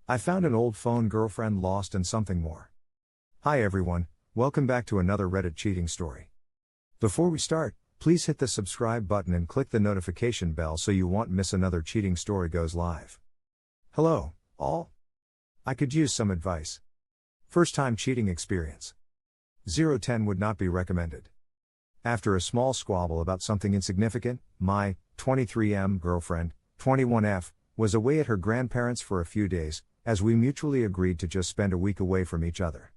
I found an old phone, girlfriend lost, and something more. Hi everyone, welcome back to another Reddit cheating story. Before we start, please hit the subscribe button and click the notification bell so you won't miss another cheating story goes live. Hello, all. I could use some advice. First time cheating experience. 0-10 would not be recommended. After a small squabble about something insignificant, my 23M girlfriend, 21F, was away at her grandparents' for a few days, as we mutually agreed to just spend a week away from each other.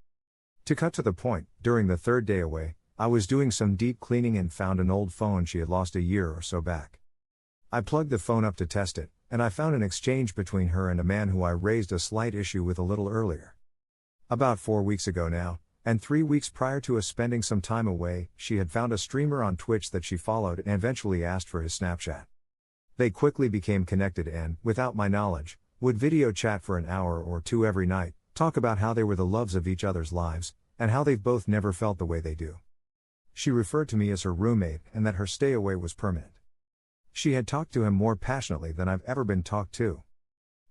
To cut to the point, during the third day away, I was doing some deep cleaning and found an old phone she had lost a year or so back. I plugged the phone up to test it, and I found an exchange between her and a man who I raised a slight issue with a little earlier. About 4 weeks ago now, and 3 weeks prior to us spending some time away, she had found a streamer on Twitch that she followed and eventually asked for his Snapchat. They quickly became connected and, without my knowledge, would video chat for an hour or two every night, talk about how they were the loves of each other's lives, and how they've both never felt the way they do. She referred to me as her roommate and that her stay away was permanent. She had talked to him more passionately than I've ever been talked to.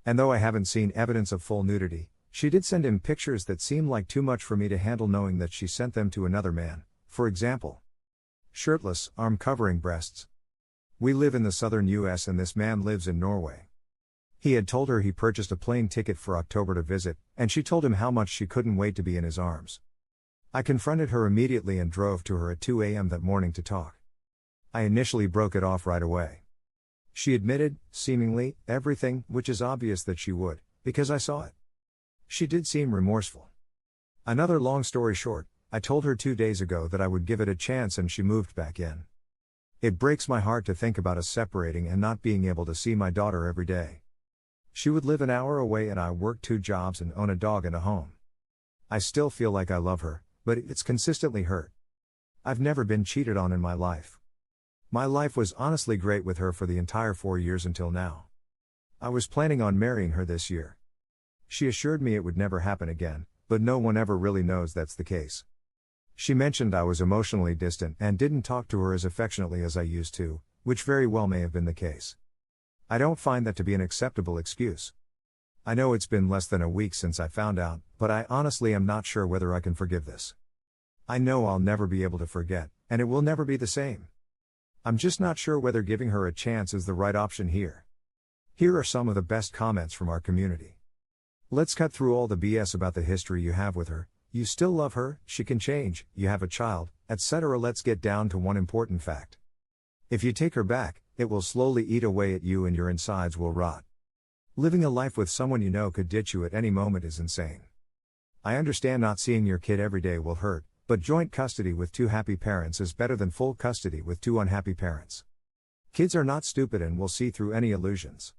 And though I haven't seen evidence of full nudity, she did send him pictures that seemed like too much for me to handle, knowing that she sent them to another man, for example. Shirtless, arm-covering breasts. We live in the southern US and this man lives in Norway. He had told her he purchased a plane ticket for October to visit, and she told him how much she couldn't wait to be in his arms. I confronted her immediately and drove to her at 2 a.m. that morning to talk. I initially broke it off right away. She admitted, seemingly, everything, which is obvious that she would, because I saw it. She did seem remorseful. Another long story short, I told her 2 days ago that I would give it a chance and she moved back in. It breaks my heart to think about us separating and not being able to see my daughter every day. She would live an hour away and I work 2 jobs and own a dog and a home. I still feel like I love her, but it's consistently hurt. I've never been cheated on in my life. My life was honestly great with her for the entire 4 years until now. I was planning on marrying her this year. She assured me it would never happen again, but no one ever really knows that's the case. She mentioned I was emotionally distant and didn't talk to her as affectionately as I used to, which very well may have been the case. I don't find that to be an acceptable excuse. I know it's been less than a week since I found out, but I honestly am not sure whether I can forgive this. I know I'll never be able to forget, and it will never be the same. I'm just not sure whether giving her a chance is the right option here. Here are some of the best comments from our community. Let's cut through all the BS about the history you have with her. You still love her, she can change, you have a child, etc. Let's get down to one important fact. If you take her back, it will slowly eat away at you and your insides will rot. Living a life with someone you know could ditch you at any moment is insane. I understand not seeing your kid every day will hurt, but joint custody with 2 happy parents is better than full custody with 2 unhappy parents. Kids are not stupid and will see through any illusions.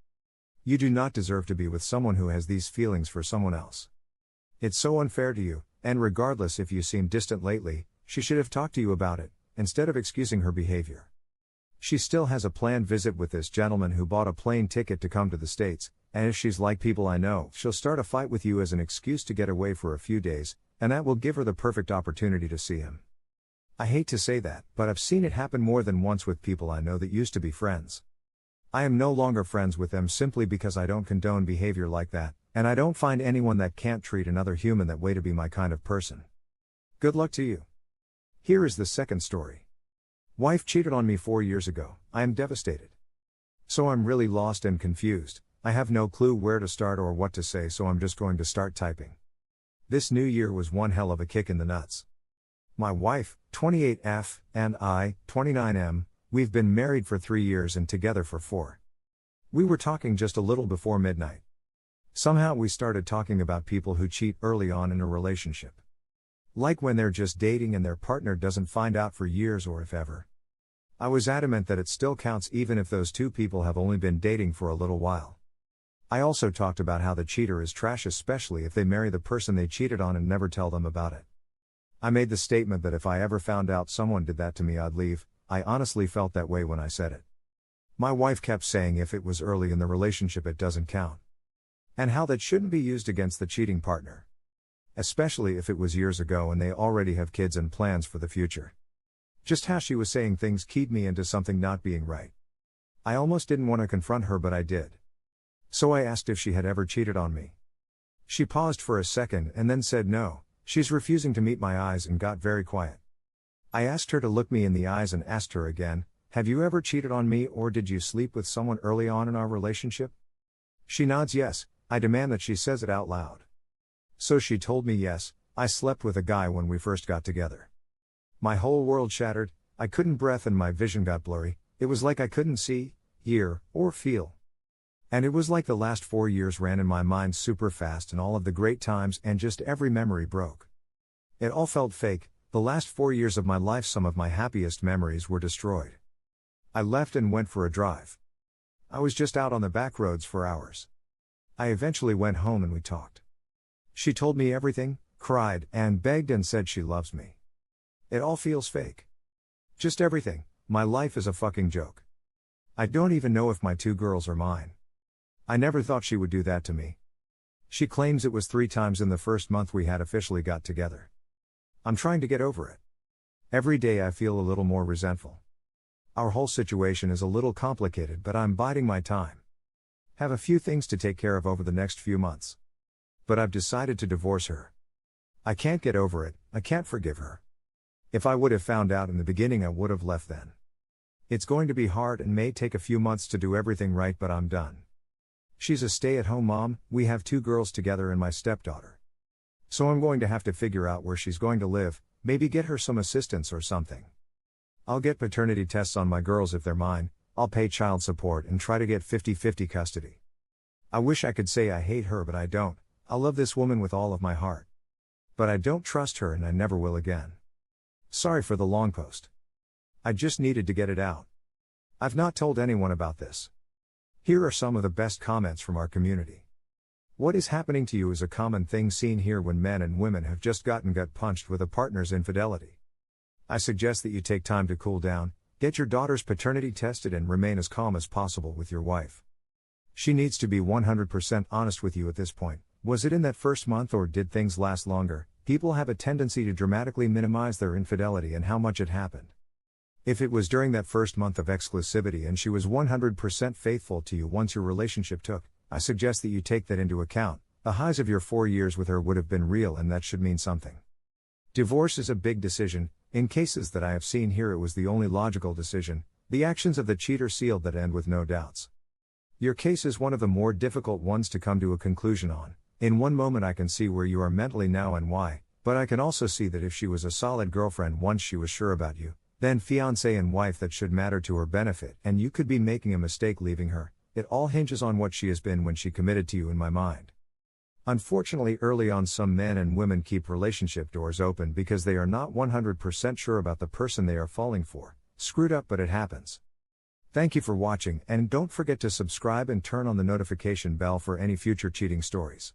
You do not deserve to be with someone who has these feelings for someone else. It's so unfair to you, and regardless if you seem distant lately, she should have talked to you about it, instead of excusing her behavior. She still has a planned visit with this gentleman who bought a plane ticket to come to the States, and if she's like people I know, she'll start a fight with you as an excuse to get away for a few days, and that will give her the perfect opportunity to see him. I hate to say that, but I've seen it happen more than once with people I know that used to be friends. I am no longer friends with them simply because I don't condone behavior like that, and I don't find anyone that can't treat another human that way to be my kind of person. Good luck to you. Here is the second story. Wife cheated on me 4 years ago. I am devastated. So I'm really lost and confused. I have no clue where to start or what to say, so I'm just going to start typing. This new year was one hell of a kick in the nuts. My wife, 28F, and I, 29M, we've been married for 3 years and together for 4. We were talking just a little before midnight. Somehow we started talking about people who cheat early on in a relationship. Like when they're just dating and their partner doesn't find out for years or if ever. I was adamant that it still counts even if those 2 people have only been dating for a little while. I also talked about how the cheater is trash, especially if they marry the person they cheated on and never tell them about it. I made the statement that if I ever found out someone did that to me I'd leave. I honestly felt that way when I said it. My wife kept saying if it was early in the relationship it doesn't count. And how that shouldn't be used against the cheating partner. Especially if it was years ago and they already have kids and plans for the future. Just how she was saying things keyed me into something not being right. I almost didn't want to confront her, but I did. So I asked if she had ever cheated on me. She paused for a second and then said no, she's refusing to meet my eyes, and got very quiet. I asked her to look me in the eyes and asked her again, have you ever cheated on me, or did you sleep with someone early on in our relationship? She nods yes. I demand that she says it out loud. So she told me yes, I slept with a guy when we first got together. My whole world shattered, I couldn't breathe and my vision got blurry. It was like I couldn't see, hear, or feel. And it was like the last 4 years ran in my mind super fast, and all of the great times and just every memory broke. It all felt fake. The last 4 years of my life, some of my happiest memories were destroyed. I left and went for a drive. I was just out on the back roads for hours. I eventually went home and we talked. She told me everything, cried, and begged and said she loves me. It all feels fake. Just everything. My life is a fucking joke. I don't even know if my 2 girls are mine. I never thought she would do that to me. She claims it was 3 times in the first month we had officially got together. I'm trying to get over it. Every day I feel a little more resentful. Our whole situation is a little complicated, but I'm biding my time. Have a few things to take care of over the next few months. But I've decided to divorce her. I can't get over it, I can't forgive her. If I would have found out in the beginning, I would have left then. It's going to be hard and may take a few months to do everything right, but I'm done. She's a stay-at-home mom, we have 2 girls together and my stepdaughter. So I'm going to have to figure out where she's going to live, maybe get her some assistance or something. I'll get paternity tests on my girls if they're mine, I'll pay child support and try to get 50-50 custody. I wish I could say I hate her, but I don't. I love this woman with all of my heart. But I don't trust her and I never will again. Sorry for the long post. I just needed to get it out. I've not told anyone about this. Here are some of the best comments from our community. What is happening to you is a common thing seen here when men and women have just gotten gut punched with a partner's infidelity. I suggest that you take time to cool down, get your daughter's paternity tested and remain as calm as possible with your wife. She needs to be 100% honest with you at this point. Was it in that first month or did things last longer? People have a tendency to dramatically minimize their infidelity and how much it happened. If it was during that first month of exclusivity and she was 100% faithful to you once your relationship took, I suggest that you take that into account. The highs of your 4 years with her would have been real, and that should mean something. Divorce is a big decision. In cases that I have seen here, it was the only logical decision. The actions of the cheater sealed that end with no doubts. Your case is one of the more difficult ones to come to a conclusion on. In one moment I can see where you are mentally now and why, but I can also see that if she was a solid girlfriend once she was sure about you, then fiancé and wife, that should matter to her benefit, and you could be making a mistake leaving her. It all hinges on what she has been when she committed to you, in my mind. Unfortunately, early on some men and women keep relationship doors open because they are not 100% sure about the person they are falling for. Screwed up, but it happens. Thank you for watching, and don't forget to subscribe and turn on the notification bell for any future cheating stories.